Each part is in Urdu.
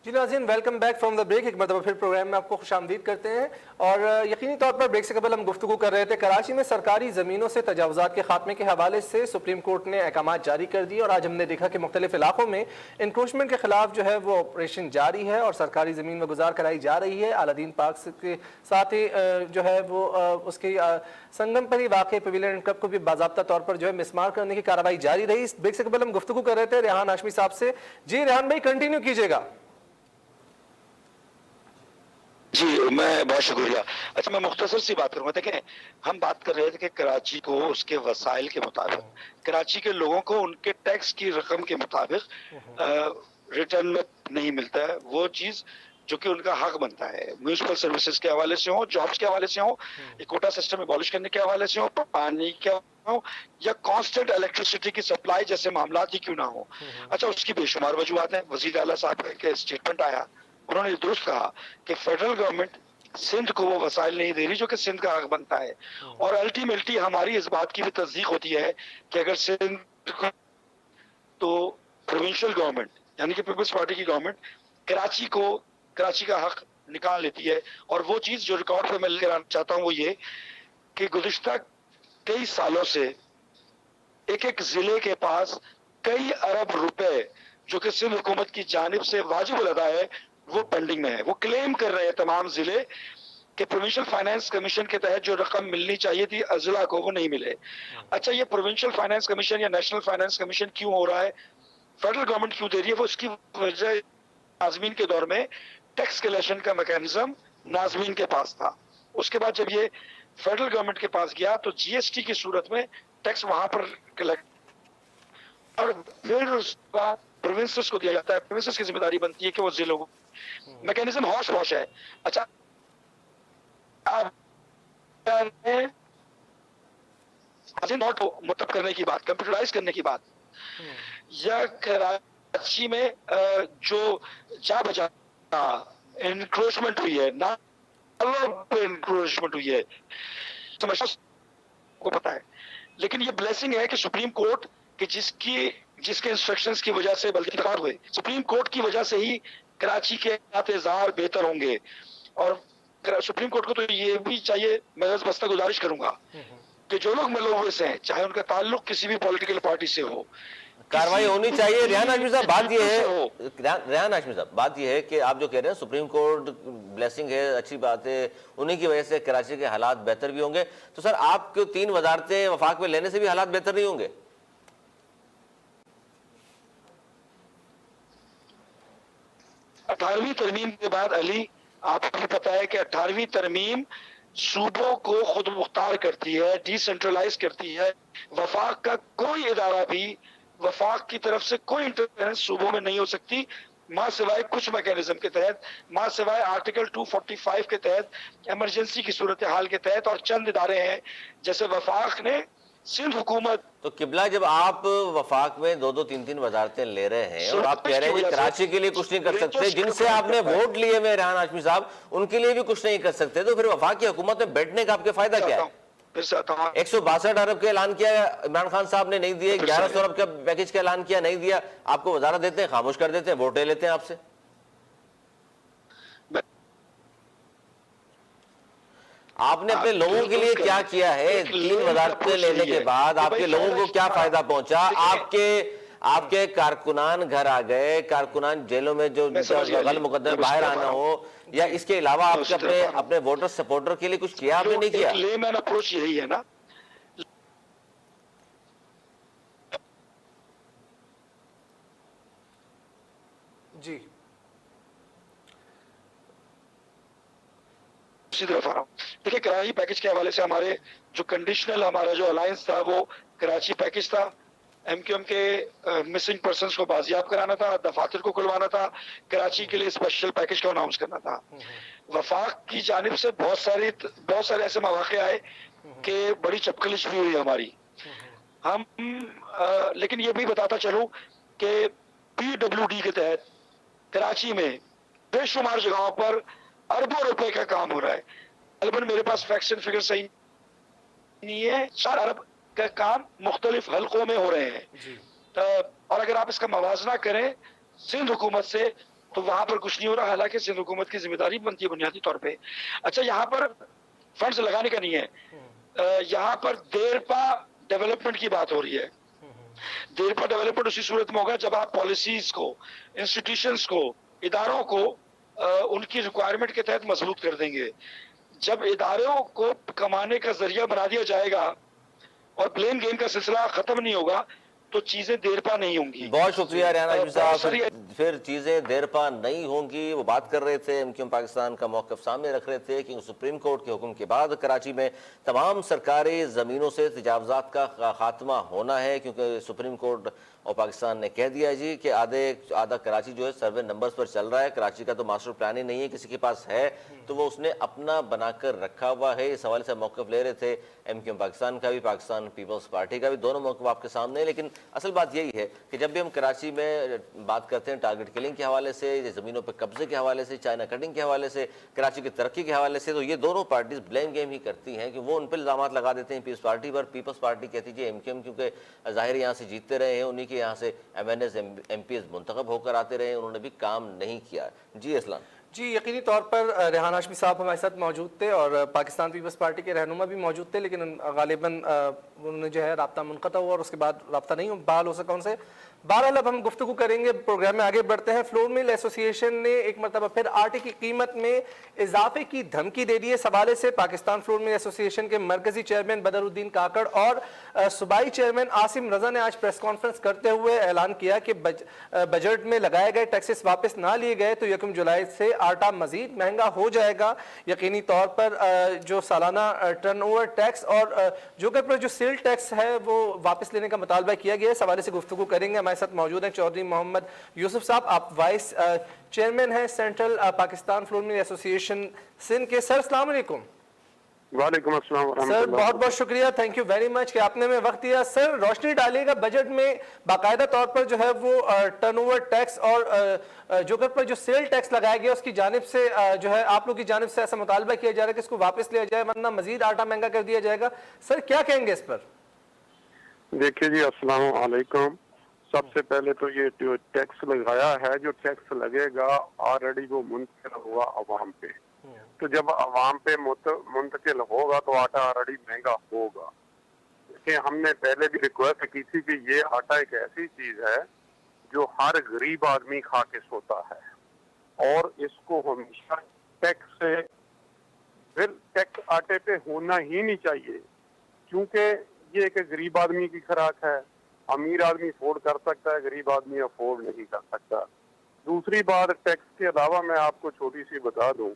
جی ناظرین، welcome back from the break. ایک مرتبہ پھر پروگرام میں آپ کو خوش آمدید کرتے ہیں. اور یقینی طور پر بریک سے قبل ہم گفتگو کر رہے تھے کراچی میں سرکاری زمینوں سے تجاوزات کے خاتمے کے حوالے سے سپریم کورٹ نے احکامات جاری کر دیے، اور آج ہم نے دیکھا کہ مختلف علاقوں میں انکروچمنٹ کے خلاف جو ہے وہ آپریشن جاری ہے اور سرکاری زمین میں گزار کرائی جا رہی ہے. اعلیٰ دین پارک کے ساتھ ہی جو ہے وہ اس کی سنگم پر ہی واقع پیویلین کلب کو بھی باضابطہ طور پر جو ہے مسمار کرنے کی کارروائی جاری رہی. اس بریک سے قبل ہم گفتگو کر رہے تھے ریحان ہاشمی صاحب سے. جی ریحان بھائی، کنٹینیو کیجیے گا. جی میں بہت شکریہ. اچھا، میں مختصر سی بات کروں گا. دیکھیں، ہم بات کر رہے تھے کہ کراچی کو اس کے وسائل کے مطابق، کراچی کے لوگوں کو ان کے ٹیکس کی رقم کے مطابق ریٹرن میں نہیں ملتا ہے وہ چیز جو کہ ان کا حق بنتا ہے. میونسپل سروسز کے حوالے سے ہو، جابس کے حوالے سے ہو، کوٹا سسٹم ابالش کرنے کے حوالے سے ہو، پانی کے ہو، یا کانسٹنٹ الیکٹریسٹی کی سپلائی جیسے معاملات ہی کیوں نہ ہو. اچھا، اس کی بے شمار وجوہات ہیں. وزیر اعلیٰ صاحب کا اسٹیٹمنٹ آیا، انہوں نے درست کہا کہ فیڈرل گورنمنٹ سندھ کو وہ وسائل نہیں دے رہی جو کہ سندھ کا حق بنتا ہے. اور الٹیمیٹلی ہماری اس بات کی بھی تصدیق ہوتی ہے کہ اگر سندھ کو تو پروونشل گورنمنٹ یعنی کہ پیپلز پارٹی کی گورنمنٹ کراچی کا حق نکال لیتی ہے. اور وہ چیز جو ریکارڈ پہ میں لے کر آنا چاہتا ہوں وہ یہ کہ گزشتہ کئی سالوں سے ایک ایک ضلع کے پاس کئی ارب روپے جو کہ سندھ حکومت کی جانب سے واجب الادا ہے وہ پینڈنگ میں ہے. وہ کلیم کر رہے ہیں تمام ضلع کہ پروونشل فائنانس کمیشن کے تحت جو رقم ملنی چاہیے تھی اضلاع کو وہ نہیں ملے. اچھا، یہ پروونشل فائنانس کمیشن یا نیشنل فائنانس کمیشن کیوں ہو رہا ہے، فیڈرل گورنمنٹ کیوں دے رہی ہے؟ وہ اس کی وجہ ناظمین کے دور میں ٹیکس کلیکشن کا میکانزم ناظمین کے پاس تھا. اس کے بعد جب یہ فیڈرل گورنمنٹ کے پاس گیا تو جی ایس ٹی کی صورت میں ٹیکس وہاں پر کلیکٹ اور پھر اس کے بعد پروونسز کو دیا جاتا ہے. پروونسز کی ذمہ داری بنتی ہے کہ وہ ضلعوں کو میکانزم ہوش پوش ہے. اچھا، نوٹ مرتب کرنے کی بات، کمپیوٹرائز کرنے کی بات، یا کراچی میں جو جا بجا انکروچمنٹ ہوئی ہے، انکروچمنٹ ہوئی ہے، کو پتا ہے. لیکن یہ بلیسنگ ہے کہ سپریم کورٹ کہ جس کے انسٹرکشنز کی وجہ سے بلکہ انتخاب ہوئے، سپریم کورٹ کی وجہ سے ہی کراچی کے انتظار بہتر ہوں گے. اور سپریم کورٹ کو تو یہ بھی چاہیے، میں بستہ گزارش کروں گا کہ جو لوگ ملوث ہیں چاہے ان کا تعلق کسی بھی پولیٹیکل پارٹی سے ہو، کاروائی ہونی چاہیے. ریحان ہاشمی صاحب، بات یہ ہے بات یہ ہے کہ آپ جو کہہ رہے ہیں سپریم کورٹ بلیسنگ ہے، اچھی بات ہے، انہی کی وجہ سے کراچی کے حالات بہتر بھی ہوں گے. تو سر، آپ کو 3 وزارتیں وفاق میں لینے سے بھی حالات بہتر نہیں ہوں گے؟ 18ویں ترمیم کے بعد علی، آپ کو پتا ہے کہ 18ویں ترمیم صوبوں کو خود مختار کرتی ہے، ڈی سینٹرلائز کرتی ہے. وفاق کا کوئی ادارہ بھی، وفاق کی طرف سے کوئی انٹرفیرنس صوبوں میں نہیں ہو سکتی، ماں سوائے کچھ میکانزم کے تحت، ماں سوائے آرٹیکل 245 کے تحت، ایمرجنسی کی صورتحال کے تحت. اور چند ادارے ہیں جیسے وفاق نے سندھ حکومت. تو قبلہ، جب آپ وفاق میں 2-3 وزارتیں لے رہے ہیں اور آپ کہہ رہے ہیں کہ کراچی کے لیے کچھ نہیں کر سکتے، جن سے آپ نے ووٹ لیے ہوئے ریحان ہاشمی صاحب، ان کے لیے بھی کچھ نہیں کر سکتے، تو پھر وفاق کی حکومت میں بیٹھنے کا آپ کے فائدہ کیا ہے؟ 162 ارب کے اعلان کیا عمران خان صاحب نے، نہیں دیے. 1100 ارب کا پیکج کا اعلان کیا، نہیں دیا. آپ کو وزارت دیتے ہیں، خاموش کر دیتے ہیں، ووٹ لے لیتے ہیں آپ سے. آپ نے اپنے لوگوں کے لیے کیا کیا ہے؟ 3 وزارتیں لینے کے بعد آپ کے لوگوں کو کیا فائدہ پہنچا؟ آپ کے کارکنان گھر آ گئے، کارکنان جیلوں میں جو غلط مقدمے باہر آنا ہو، یا اس کے علاوہ آپ کے اپنے ووٹر سپورٹر کے لیے کچھ کیا آپ نے نہیں کیا؟ لے مین اپروچ یہی ہے نا. جی اسی طرف آ رہا ہوں. دیکھیں، کراچی پیکج کے حوالے سے ہمارے جو کنڈیشنل ہمارا جو الائنس تھا وہ کراچی پیکج تھا. ایم کیو ایم کے مسنگ پرسنز کو بازیاب کرانا تھا، دفاتر کو کھلوانا تھا، کراچی کے لیے اسپیشل پیکج کو اناؤنس کرنا تھا. وفاق کی جانب سے بہت سارے ایسے مواقع آئے کہ بڑی چپکلش بھی ہوئی ہماری. ہم لیکن یہ بھی بتاتا چلوں کہ پی ڈبلیو ڈی کے تحت کراچی میں بے شمار جگہوں پر اربوں روپے کا کام ہو رہا ہے. البتہ میرے پاس فیکٹس اینڈ فگر صحیح نہیں ہے. 4 ارب کا کام مختلف حلقوں میں ہو رہے ہیں. اور اگر آپ اس کا موازنہ کریں سندھ حکومت سے تو وہاں پر کچھ نہیں ہو رہا، حالانکہ سندھ حکومت کی ذمہ داری بنتی ہے بنیادی طور پہ. اچھا یہاں پر فنڈز لگانے کا نہیں ہے، یہاں پر دیرپا ڈیولپمنٹ کی بات ہو رہی ہے. دیرپا ڈیولپمنٹ اسی صورت میں ہوگا جب آپ پالیسیز کو، انسٹیٹیوشنز کو، اداروں کو ان کی ریکوائرمنٹ کے تحت مضبوط کر دیں گے. جب اداروں کو کمانے کا ذریعہ بنا دیا جائے گا اور بلیم گیم کا سلسلہ ختم نہیں ہوگا تو چیزیں دیر پا نہیں ہوں گی. بہت شکریہ ریحان ہاشمی بہت صاحب. ساری پھر چیزیں دیر پا نہیں ہوں گی، وہ بات کر رہے تھے، ایم کیو ایم پاکستان کا موقف سامنے رکھ رہے تھے کہ سپریم کورٹ کے حکم کے بعد کراچی میں تمام سرکاری زمینوں سے تجاوزات کا خاتمہ ہونا ہے، کیونکہ سپریم کورٹ اور پاکستان نے کہہ دیا جی کہ آدھا کراچی جو ہے سروے نمبرز پر چل رہا ہے. کراچی کا تو ماسٹر پلان ہی نہیں ہے، کسی کے پاس ہے تو وہ اس نے اپنا بنا کر رکھا ہوا ہے. اس حوالے سے موقف لے رہے تھے ایم کیو ایم پاکستان کا بھی، پاکستان پیپلز پارٹی کا بھی، دونوں موقف آپ کے سامنے. لیکن اصل بات یہی ہے کہ جب بھی ہم کراچی میں بات کرتے ہیں ٹارگٹ کلنگ کے حوالے سے، زمینوں پہ قبضے کے حوالے سے، چائنا کٹنگ کے حوالے سے، کراچی کی ترقی کے حوالے سے، تو یہ دونوں پارٹیز بلیم گیم ہی کرتی ہیں کہ وہ ان پہ الزامات لگا دیتے ہیں پیپلز پارٹی پر. پیپلز پارٹی کہتی ہے ایم کیو ایم کیونکہ ظاہر یہاں سے جیتتے رہے ہیں، انہی کے یہاں سے M N A's M P A's منتخب ہو کر آتے رہے ہیں، انہوں نے بھی کام نہیں کیا. جی اسلام. جی یقینی طور پر ریحان ہاشمی صاحب ہمارے ساتھ موجود تھے اور پاکستان پیپلز پارٹی کے رہنما بھی موجود تھے، لیکن غالباً انہوں نے جو ہے رابطہ منقطع ہوا اور اس کے بعد رابطہ نہیں بحال ہو سکا ان سے. بہرحال اب ہم گفتگو کریں گے، پروگرام میں آگے بڑھتے ہیں. فلور مل ایسوسی ایشن نے ایک مرتبہ پھر آٹے کی قیمت میں اضافے کی دھمکی دے دی ہے. اس حوالے سے پاکستان فلور مل ایسوسی ایشن کے مرکزی چیئرمین بدر الدین کاکڑ اور صوبائی چیئرمین عاصم رضا نے آج پریس کانفرنس کرتے ہوئے اعلان کیا کہ بجٹ میں لگائے گئے ٹیکسز واپس نہ لیے گئے تو 1 جولائی سے آٹا مزید مہنگا ہو جائے گا. یقینی طور پر جو سالانہ ٹرن اوور ٹیکس اور جو کہ پر جو سیل ٹیکس ہے وہ واپس لینے کا مطالبہ کیا گیا ہے. اس حوالے سے گفتگو کریں گے. ہمارے ساتھ موجود ہیں چودھری محمد یوسف صاحب، آپ وائس چیئرمین ہیں سینٹرل پاکستان فلور مل ایسوسی ایشن سندھ کے. سر السلام علیکم. وعلیکم السلام ورحمۃ اللہ. سر بہت بہت شکریہ، تھینک یو ویری مچ کہ آپ نے ہمیں وقت دیا. سر روشنی ڈالیے گا بجٹ میں باقاعدہ طور پر جو ہے وہ ٹرن اوور ٹیکس اور جو پر جو سیل ٹیکس لگایا گیا اس کی جانب سے جو ہے آپ لوگ کی جانب سے ایسا مطالبہ کیا جا رہا ہے کہ اس کو واپس لیا جائے ورنہ مزید آٹا مہنگا کر دیا جائے گا. سر کیا کہیں گے اس پر؟ دیکھیے جی السلام علیکم. سب سے پہلے تو یہ جو ٹیکس لگایا ہے، جو ٹیکس لگے گا آلریڈی وہ منتقل ہوا عوام پہ، تو جب عوام پہ منتقل ہوگا تو آٹا آلریڈی مہنگا ہوگا. کہ ہم نے پہلے بھی ریکویسٹ کی تھی کہ یہ آٹا ایک ایسی چیز ہے جو ہر غریب آدمی کھا کے سوتا ہے اور اس کو ہمیشہ ٹیکس سے پھر ٹیکس آٹے پہ ہونا ہی نہیں چاہیے، کیونکہ یہ ایک غریب آدمی کی خوراک ہے. امیر آدمی افورڈ کر سکتا ہے، غریب آدمی افورڈ نہیں کر سکتا. دوسری بات ٹیکس کے علاوہ میں آپ کو چھوٹی سی بتا دوں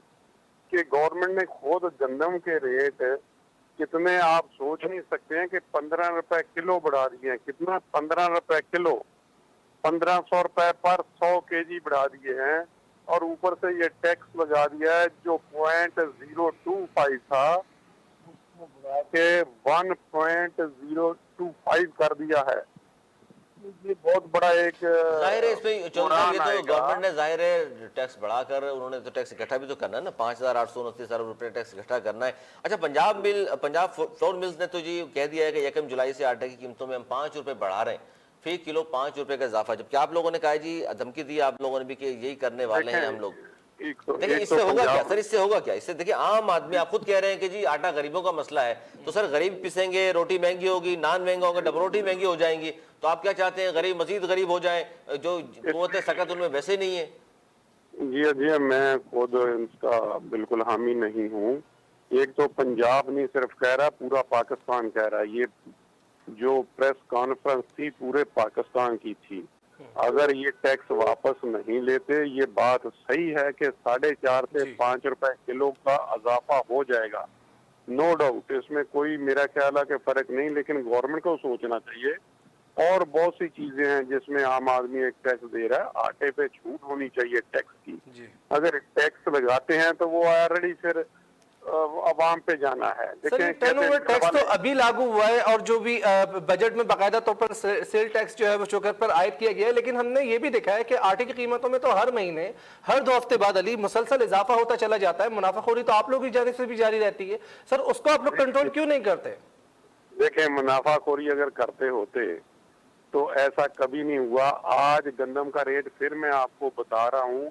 کہ گورنمنٹ نے خود گندم کے ریٹ کتنے آپ سوچ نہیں سکتے ہیں کہ 15 روپے کلو بڑھا دیے ہیں. کتنا؟ 15 روپے کلو، 1500 روپے پر 100 kg بڑھا دیے ہیں. اور اوپر سے یہ ٹیکس لگا دیا ہے جو 0.025 تھا کہ 1.025 کر دیا ہے. یہ بہت بڑا ایک ظاہر ہے اس میں یہ تو گورنمنٹ نے ظاہر ہے ٹیکس بڑھا کر انہوں نے تو ٹیکس اکٹھا بھی تو کرنا ہے نا، 5,829 ارب روپے ٹیکس اکٹھا کرنا ہے. اچھا پنجاب فلور ملز نے تو جی کہہ دیا ہے کہ 1 جولائی سے آٹے کی قیمتوں میں ہم 5 روپے بڑھا رہے ہیں، فی کلو 5 روپے کا اضافہ. جبکہ آپ لوگوں نے کہا جی دھمکی دی آپ لوگوں نے بھی کہ یہی کرنے والے ہیں ہم لوگ. دیکھیں اس سے ہوگا کیا سر؟ اس سے ہوگا کیا؟ اس سے دیکھیں عام آدمی، آپ خود کہہ رہے ہیں کہ جی آٹا غریبوں کا مسئلہ ہے، تو سر غریب پیسیں گے، روٹی مہنگی ہوگی، نان مہنگا ہوگا، ڈبل روٹی مہنگی ہو جائیں گی. تو آپ کیا چاہتے ہیں غریب مزید غریب ہو جائیں جو قوت سکت ان میں ویسے نہیں ہے؟ جی میں خود اس کا بالکل حامی نہیں ہوں. ایک تو پنجاب نہیں صرف کہہ رہا، پورا پاکستان کہہ رہا ہے. یہ جو پریس کانفرنس تھی پورے پاکستان کی تھی. اگر یہ ٹیکس واپس نہیں لیتے، یہ بات صحیح ہے کہ 4.5 سے 5 روپے کلو کا اضافہ ہو جائے گا، نو ڈاؤٹ، اس میں کوئی میرا خیال ہے کہ فرق نہیں. لیکن گورنمنٹ کو سوچنا چاہیے. اور بہت سی چیزیں ہیں جس میں عام آدمی ایک ٹیکس دے رہا ہے. آٹے پہ چھوٹ ہونی چاہیے ٹیکس کی. اگر ٹیکس لگاتے ہیں تو وہ آلریڈی پھر عوام پہ جانا ہے. سر یہ ٹرن اوور ٹیکس تو ابھی لاگو ہوا ہے اور جو بھی بجٹ میں باقاعدہ طور پر سیل ٹیکس جو ہے وہ شوگر پر عائد کیا گیا ہے، لیکن ہم نے یہ بھی دیکھا ہے کہ آٹے کی قیمتوں میں تو ہر مہینے ہر 2 ہفتے بعد علی مسلسل اضافہ ہوتا چلا جاتا ہے. منافع خوری تو آپ لوگ کی جانب سے بھی جاری رہتی ہے. سر اس کو آپ لوگ کنٹرول کیوں نہیں کرتے؟ دیکھیں منافع خوری اگر کرتے ہوتے تو ایسا کبھی نہیں ہوا. آج گندم کا ریٹ پھر میں آپ کو بتا رہا ہوں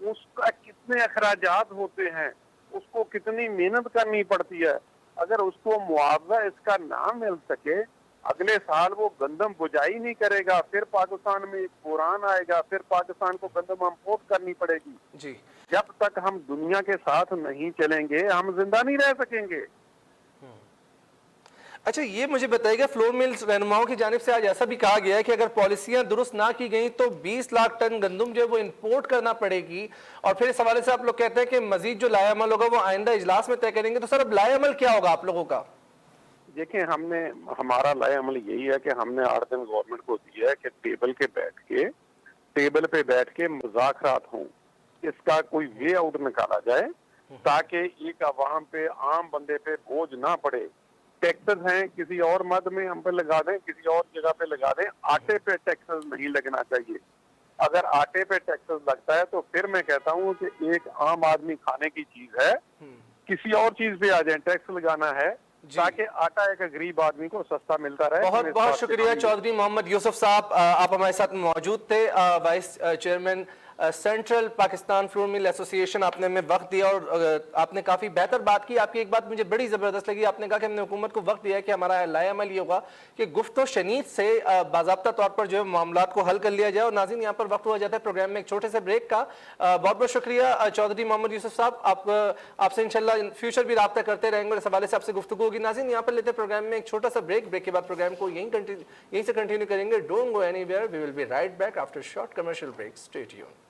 اس کا کتنے اخراجات ہوتے ہیں, اس کو کتنی محنت کرنی پڑتی ہے. اگر اس کو معاوضہ اس کا نہ مل سکے, اگلے سال وہ گندم بجائی نہیں کرے گا, پھر پاکستان میں ایک بحران آئے گا, پھر پاکستان کو گندم امپورٹ کرنی پڑے گی. جی جب تک ہم دنیا کے ساتھ نہیں چلیں گے ہم زندہ نہیں رہ سکیں گے. اچھا یہ مجھے بتائیے گا, فلور ملز رہنماؤں کی جانب سے آج ایسا بھی کہا گیا ہے کہ اگر پالیسیاں درست نہ کی گئیں تو 20 لاکھ ٹن گندم جو ہے وہ امپورٹ کرنا پڑے گی, اور پھر اس حوالے سے آپ لوگ کہتے ہیں کہ مزید جو لائے عمل ہوگا وہ آئندہ اجلاس میں طے کریں گے. تو سر اب لائے عمل کیا ہوگا آپ لوگوں کا؟ دیکھیں ہمارا لائے عمل یہی ہے کہ ہم نے 8 دن گورنمنٹ کو دیا ہے کہ ٹیبل پہ بیٹھ کے مذاکرات ہوں, اس کا کوئی وے آؤٹ نکالا جائے تاکہ ایک عوام پہ, عام بندے پہ بوجھ نہ پڑے. ٹیکسز ہیں کسی اور مد میں ہم پہ لگا دیں, کسی اور جگہ پہ لگا دیں, آٹے پہ ٹیکسز نہیں لگنا چاہیے. اگر آٹے پہ ٹیکسز لگتا ہے تو پھر میں کہتا ہوں کہ ایک عام آدمی کھانے کی چیز ہے, کسی اور چیز پہ آ جائیں, ٹیکس لگانا ہے تاکہ آٹا ایک غریب آدمی کو سستا ملتا رہے. بہت بہت شکریہ چودھری محمد یوسف صاحب, آپ ہمارے ساتھ موجود تھے, vice chairman central Pakistan flour mill ایسوسی ایشن. آپ نے ہمیں وقت دیا اور آپ نے کافی بہتر بات کی. آپ کی ایک بات مجھے بڑی زبردست لگی, آپ نے کہا کہ ہم نے حکومت کو وقت دیا ہے کہ ہمارا لائے عمل یہ ہوگا کہ گفت و شنید سے باضابطہ طور پر جو ہے معاملات کو حل کر لیا جائے. اور ناظرین یہاں پر وقت ہوا جاتا ہے پروگرام میں ایک چھوٹے سے بریک کا. بہت بہت شکریہ چودھری محمد یوسف صاحب, آپ سے انشاءاللہ فیوچر بھی رابطہ کرتے رہیں گے اور اس حوالے سے آپ سے گفتگو ہوگی. ناظرین یہاں پر لیتے پروگرام میں ایک چھوٹا سا بریک کے بعد پروگرام کو یہیں سے کنٹینیو کریں گے. Don't go anywhere, we will be right back after short commercial break. Stay tuned.